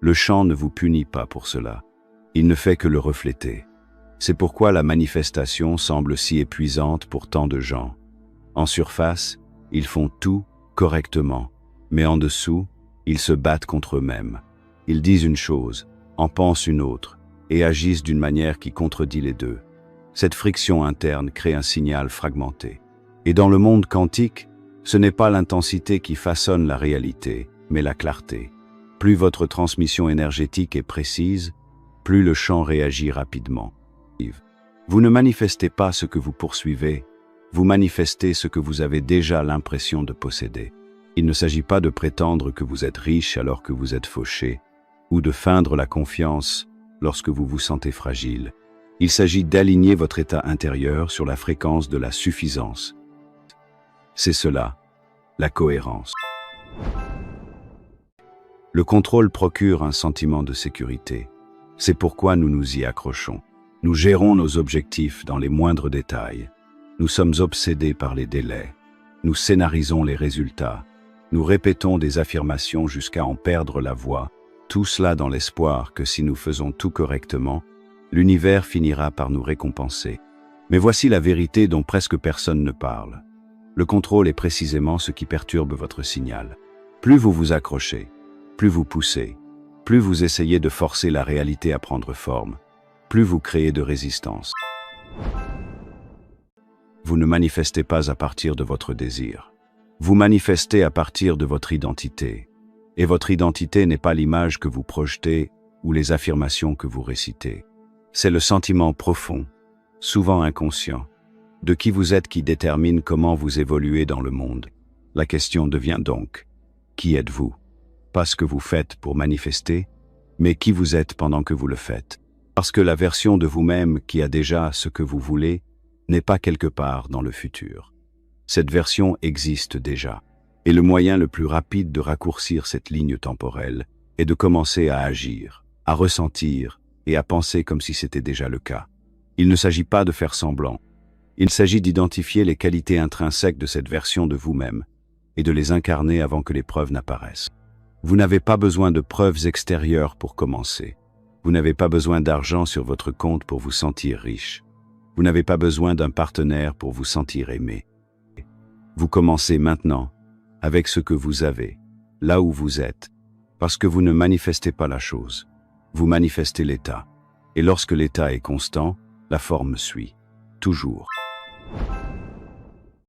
Le chant ne vous punit pas pour cela. Il ne fait que le refléter. C'est pourquoi la manifestation semble si épuisante pour tant de gens. En surface, ils font tout correctement, mais en dessous, ils se battent contre eux-mêmes. Ils disent une chose, en pensent une autre, et agissent d'une manière qui contredit les deux. Cette friction interne crée un signal fragmenté. Et dans le monde quantique, ce n'est pas l'intensité qui façonne la réalité, mais la clarté. Plus votre transmission énergétique est précise, plus le champ réagit rapidement. Vous ne manifestez pas ce que vous poursuivez, vous manifestez ce que vous avez déjà l'impression de posséder. Il ne s'agit pas de prétendre que vous êtes riche alors que vous êtes fauché, ou de feindre la confiance lorsque vous vous sentez fragile. Il s'agit d'aligner votre état intérieur sur la fréquence de la suffisance. C'est cela, la cohérence. Le contrôle procure un sentiment de sécurité. C'est pourquoi nous nous y accrochons. Nous gérons nos objectifs dans les moindres détails. Nous sommes obsédés par les délais. Nous scénarisons les résultats. Nous répétons des affirmations jusqu'à en perdre la voix, tout cela dans l'espoir que si nous faisons tout correctement, l'univers finira par nous récompenser. Mais voici la vérité dont presque personne ne parle. Le contrôle est précisément ce qui perturbe votre signal. Plus vous vous accrochez, plus vous poussez, plus vous essayez de forcer la réalité à prendre forme, plus vous créez de résistance. Vous ne manifestez pas à partir de votre désir. Vous manifestez à partir de votre identité. Et votre identité n'est pas l'image que vous projetez ou les affirmations que vous récitez. C'est le sentiment profond, souvent inconscient, de qui vous êtes qui détermine comment vous évoluez dans le monde. La question devient donc, qui êtes-vous? Pas ce que vous faites pour manifester, mais qui vous êtes pendant que vous le faites. Parce que la version de vous-même qui a déjà ce que vous voulez n'est pas quelque part dans le futur. Cette version existe déjà. Et le moyen le plus rapide de raccourcir cette ligne temporelle est de commencer à agir, à ressentir et à penser comme si c'était déjà le cas. Il ne s'agit pas de faire semblant. Il s'agit d'identifier les qualités intrinsèques de cette version de vous-même et de les incarner avant que les preuves n'apparaissent. Vous n'avez pas besoin de preuves extérieures pour commencer. Vous n'avez pas besoin d'argent sur votre compte pour vous sentir riche. Vous n'avez pas besoin d'un partenaire pour vous sentir aimé. Vous commencez maintenant avec ce que vous avez, là où vous êtes, parce que vous ne manifestez pas la chose. Vous manifestez l'état. Et lorsque l'état est constant, la forme suit. Toujours.